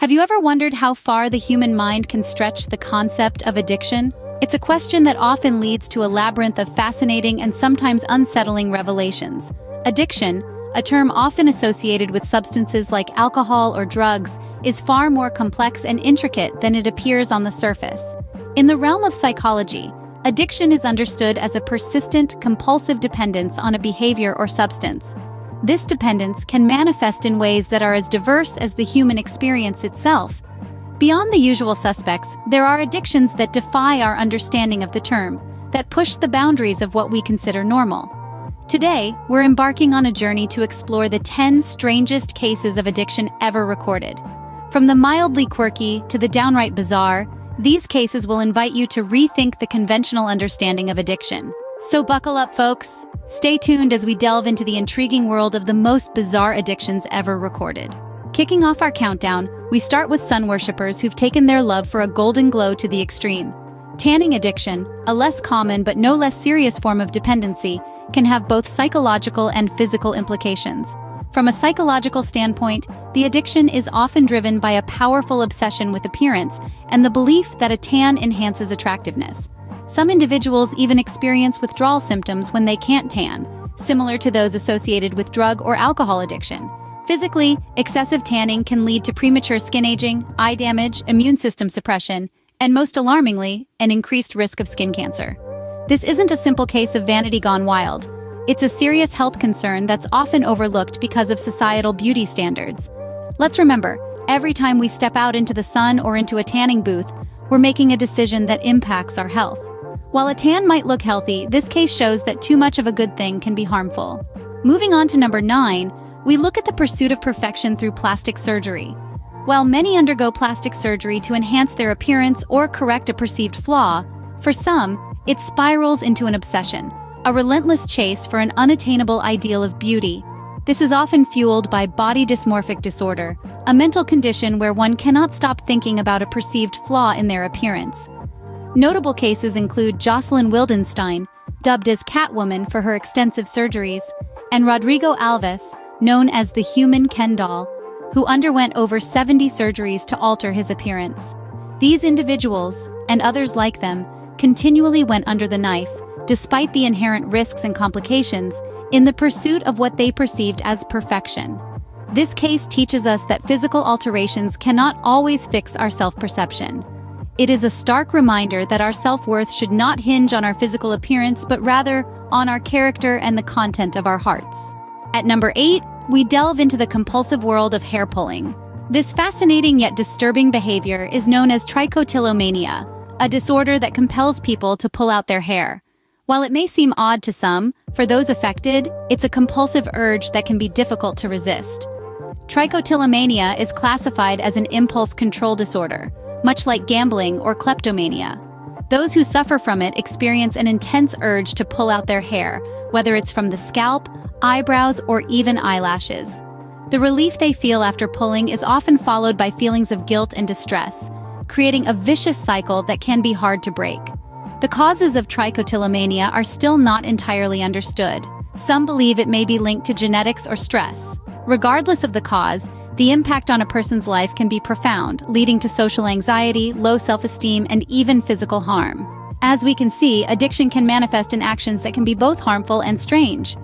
Have you ever wondered how far the human mind can stretch the concept of addiction? It's a question that often leads to a labyrinth of fascinating and sometimes unsettling revelations. Addiction, a term often associated with substances like alcohol or drugs, is far more complex and intricate than it appears on the surface. In the realm of psychology, addiction is understood as a persistent, compulsive dependence on a behavior or substance. This dependence can manifest in ways that are as diverse as the human experience itself. Beyond the usual suspects, there are addictions that defy our understanding of the term, that push the boundaries of what we consider normal. Today, we're embarking on a journey to explore the 10 strangest cases of addiction ever recorded. From the mildly quirky to the downright bizarre, these cases will invite you to rethink the conventional understanding of addiction. So buckle up, folks. Stay tuned as we delve into the intriguing world of the most bizarre addictions ever recorded. Kicking off our countdown, we start with sun worshippers who've taken their love for a golden glow to the extreme. Tanning addiction, a less common but no less serious form of dependency, can have both psychological and physical implications. From a psychological standpoint, the addiction is often driven by a powerful obsession with appearance and the belief that a tan enhances attractiveness. Some individuals even experience withdrawal symptoms when they can't tan, similar to those associated with drug or alcohol addiction. Physically, excessive tanning can lead to premature skin aging, eye damage, immune system suppression, and most alarmingly, an increased risk of skin cancer. This isn't a simple case of vanity gone wild. It's a serious health concern that's often overlooked because of societal beauty standards. Let's remember, every time we step out into the sun or into a tanning booth, we're making a decision that impacts our health. While a tan might look healthy, this case shows that too much of a good thing can be harmful. Moving on to number 9, we look at the pursuit of perfection through plastic surgery. While many undergo plastic surgery to enhance their appearance or correct a perceived flaw, for some, it spirals into an obsession, a relentless chase for an unattainable ideal of beauty. This is often fueled by body dysmorphic disorder, a mental condition where one cannot stop thinking about a perceived flaw in their appearance. Notable cases include Jocelyn Wildenstein, dubbed as Catwoman for her extensive surgeries, and Rodrigo Alves, known as the Human Ken doll, who underwent over 70 surgeries to alter his appearance. These individuals, and others like them, continually went under the knife, despite the inherent risks and complications, in the pursuit of what they perceived as perfection. This case teaches us that physical alterations cannot always fix our self-perception. It is a stark reminder that our self-worth should not hinge on our physical appearance, but rather on our character and the content of our hearts. At number 8, we delve into the compulsive world of hair pulling. This fascinating yet disturbing behavior is known as trichotillomania, a disorder that compels people to pull out their hair. While it may seem odd to some, for those affected, it's a compulsive urge that can be difficult to resist. Trichotillomania is classified as an impulse control disorder, much like gambling or kleptomania. Those who suffer from it experience an intense urge to pull out their hair, whether it's from the scalp, eyebrows, or even eyelashes. The relief they feel after pulling is often followed by feelings of guilt and distress, creating a vicious cycle that can be hard to break. The causes of trichotillomania are still not entirely understood. Some believe it may be linked to genetics or stress. Regardless of the cause, the impact on a person's life can be profound, leading to social anxiety, low self-esteem, and even physical harm. As we can see, addiction can manifest in actions that can be both harmful and strange.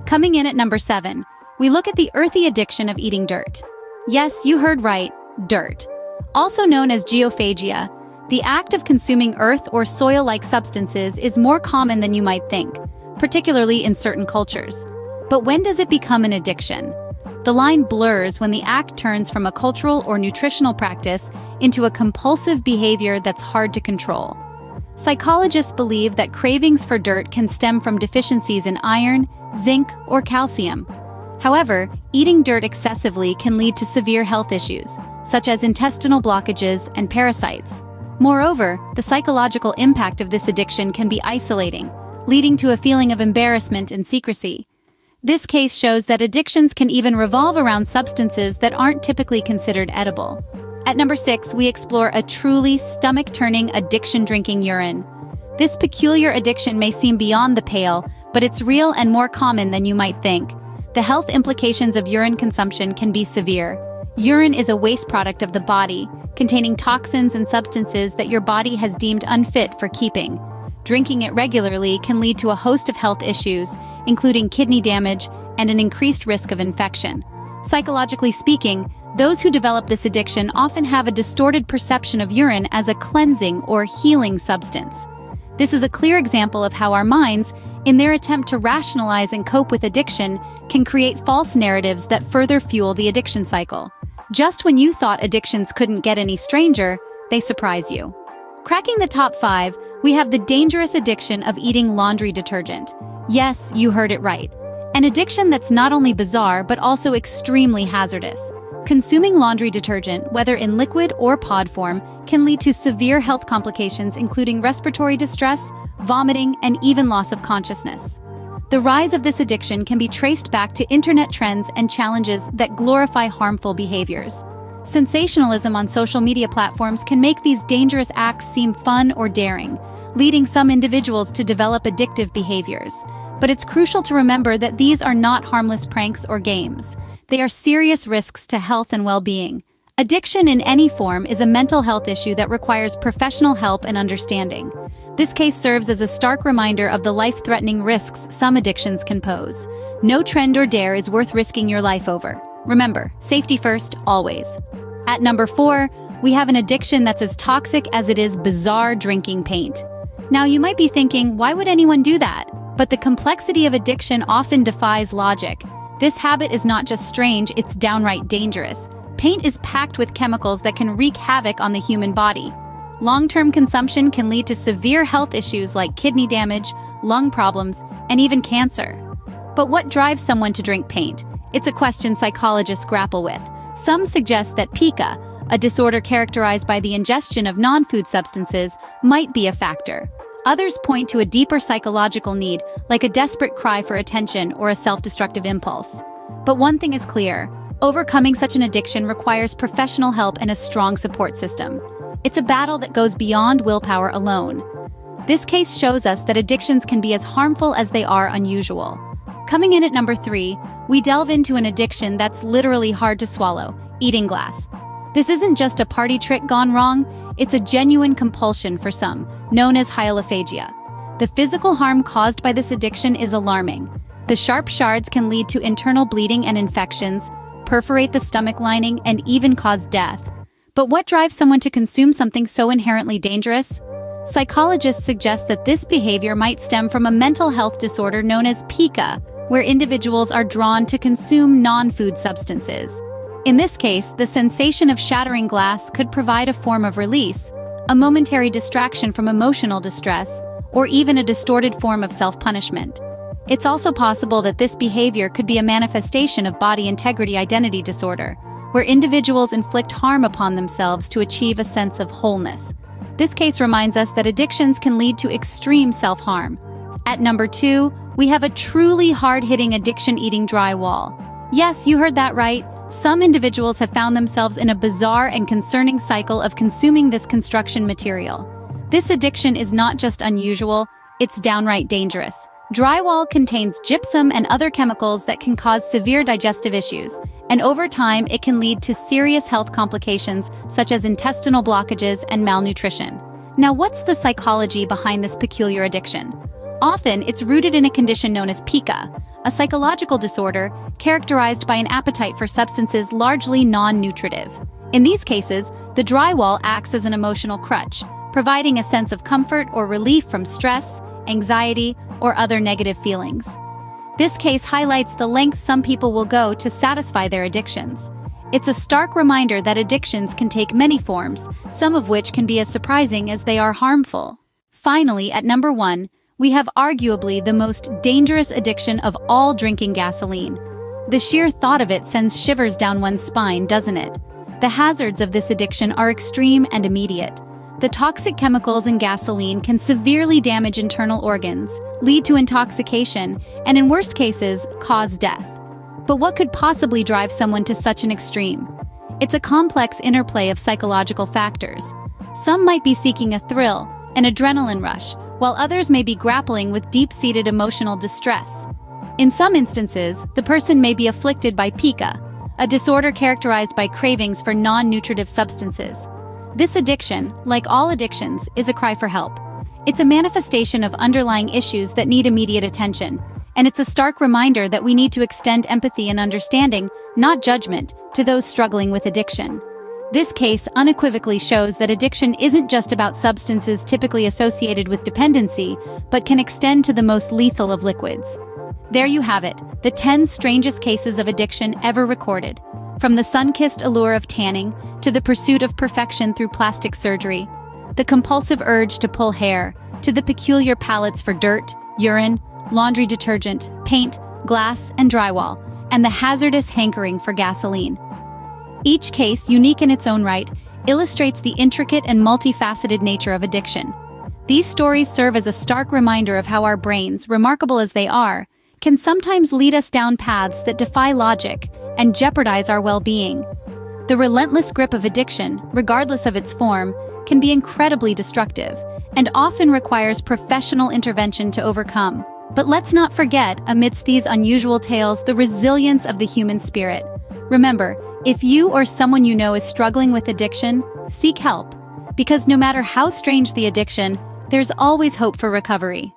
Coming in at number 7, we look at the earthy addiction of eating dirt. Yes, you heard right, dirt. Also known as geophagia, the act of consuming earth or soil-like substances is more common than you might think, particularly in certain cultures. But when does it become an addiction? The line blurs when the act turns from a cultural or nutritional practice into a compulsive behavior that's hard to control. Psychologists believe that cravings for dirt can stem from deficiencies in iron, zinc, or calcium. However, eating dirt excessively can lead to severe health issues, such as intestinal blockages and parasites. Moreover, the psychological impact of this addiction can be isolating, leading to a feeling of embarrassment and secrecy. This case shows that addictions can even revolve around substances that aren't typically considered edible. At number 6, we explore a truly stomach-turning addiction: drinking urine. This peculiar addiction may seem beyond the pale, but it's real and more common than you might think. The health implications of urine consumption can be severe. Urine is a waste product of the body, containing toxins and substances that your body has deemed unfit for keeping. Drinking it regularly can lead to a host of health issues, including kidney damage and an increased risk of infection. Psychologically speaking, those who develop this addiction often have a distorted perception of urine as a cleansing or healing substance. This is a clear example of how our minds, in their attempt to rationalize and cope with addiction, can create false narratives that further fuel the addiction cycle. Just when you thought addictions couldn't get any stranger, they surprise you. Cracking the top 5, we have the dangerous addiction of eating laundry detergent. Yes, you heard it right. An addiction that's not only bizarre but also extremely hazardous. Consuming laundry detergent, whether in liquid or pod form, can lead to severe health complications including respiratory distress, vomiting, and even loss of consciousness. The rise of this addiction can be traced back to internet trends and challenges that glorify harmful behaviors. Sensationalism on social media platforms can make these dangerous acts seem fun or daring, leading some individuals to develop addictive behaviors. But it's crucial to remember that these are not harmless pranks or games. They are serious risks to health and well-being. Addiction in any form is a mental health issue that requires professional help and understanding. This case serves as a stark reminder of the life-threatening risks some addictions can pose. No trend or dare is worth risking your life over. Remember, safety first, always. At number 4, we have an addiction that's as toxic as it is bizarre: drinking paint. Now you might be thinking, why would anyone do that? But the complexity of addiction often defies logic. This habit is not just strange, it's downright dangerous. Paint is packed with chemicals that can wreak havoc on the human body. Long-term consumption can lead to severe health issues like kidney damage, lung problems, and even cancer. But what drives someone to drink paint? It's a question psychologists grapple with. Some suggest that pica, a disorder characterized by the ingestion of non-food substances, might be a factor. Others point to a deeper psychological need, like a desperate cry for attention or a self-destructive impulse. But one thing is clear: overcoming such an addiction requires professional help and a strong support system. It's a battle that goes beyond willpower alone. This case shows us that addictions can be as harmful as they are unusual. Coming in at number 3, we delve into an addiction that's literally hard to swallow: eating glass. This isn't just a party trick gone wrong, it's a genuine compulsion for some, known as hyalophagia. The physical harm caused by this addiction is alarming. The sharp shards can lead to internal bleeding and infections, perforate the stomach lining, and even cause death. But what drives someone to consume something so inherently dangerous? Psychologists suggest that this behavior might stem from a mental health disorder known as pica, where individuals are drawn to consume non-food substances. In this case, the sensation of shattering glass could provide a form of release, a momentary distraction from emotional distress, or even a distorted form of self-punishment. It's also possible that this behavior could be a manifestation of body integrity identity disorder, where individuals inflict harm upon themselves to achieve a sense of wholeness. This case reminds us that addictions can lead to extreme self-harm. At number 2, we have a truly hard-hitting addiction: eating drywall. Yes, you heard that right. Some individuals have found themselves in a bizarre and concerning cycle of consuming this construction material. This addiction is not just unusual, it's downright dangerous. Drywall contains gypsum and other chemicals that can cause severe digestive issues, and over time it can lead to serious health complications such as intestinal blockages and malnutrition. Now, what's the psychology behind this peculiar addiction? Often, it's rooted in a condition known as pica, a psychological disorder characterized by an appetite for substances largely non-nutritive. In these cases, the drywall acts as an emotional crutch, providing a sense of comfort or relief from stress, anxiety, or other negative feelings. This case highlights the lengths some people will go to satisfy their addictions. It's a stark reminder that addictions can take many forms, some of which can be as surprising as they are harmful. Finally, at number 1, we have arguably the most dangerous addiction of all: drinking gasoline. The sheer thought of it sends shivers down one's spine, doesn't it? The hazards of this addiction are extreme and immediate. The toxic chemicals in gasoline can severely damage internal organs, lead to intoxication, and in worst cases, cause death. But what could possibly drive someone to such an extreme? It's a complex interplay of psychological factors. Some might be seeking a thrill, an adrenaline rush, while others may be grappling with deep-seated emotional distress. In some instances, the person may be afflicted by pica, a disorder characterized by cravings for non-nutritive substances. This addiction, like all addictions, is a cry for help. It's a manifestation of underlying issues that need immediate attention, and it's a stark reminder that we need to extend empathy and understanding, not judgment, to those struggling with addiction. This case unequivocally shows that addiction isn't just about substances typically associated with dependency, but can extend to the most lethal of liquids. There you have it, the 10 strangest cases of addiction ever recorded. From the sun-kissed allure of tanning, to the pursuit of perfection through plastic surgery, the compulsive urge to pull hair, to the peculiar palates for dirt, urine, laundry detergent, paint, glass, and drywall, and the hazardous hankering for gasoline. Each case, unique in its own right, illustrates the intricate and multifaceted nature of addiction. These stories serve as a stark reminder of how our brains, remarkable as they are, can sometimes lead us down paths that defy logic and jeopardize our well-being. The relentless grip of addiction, regardless of its form, can be incredibly destructive and often requires professional intervention to overcome. But let's not forget, amidst these unusual tales, the resilience of the human spirit. Remember, if you or someone you know is struggling with addiction, seek help, because no matter how strange the addiction, there's always hope for recovery.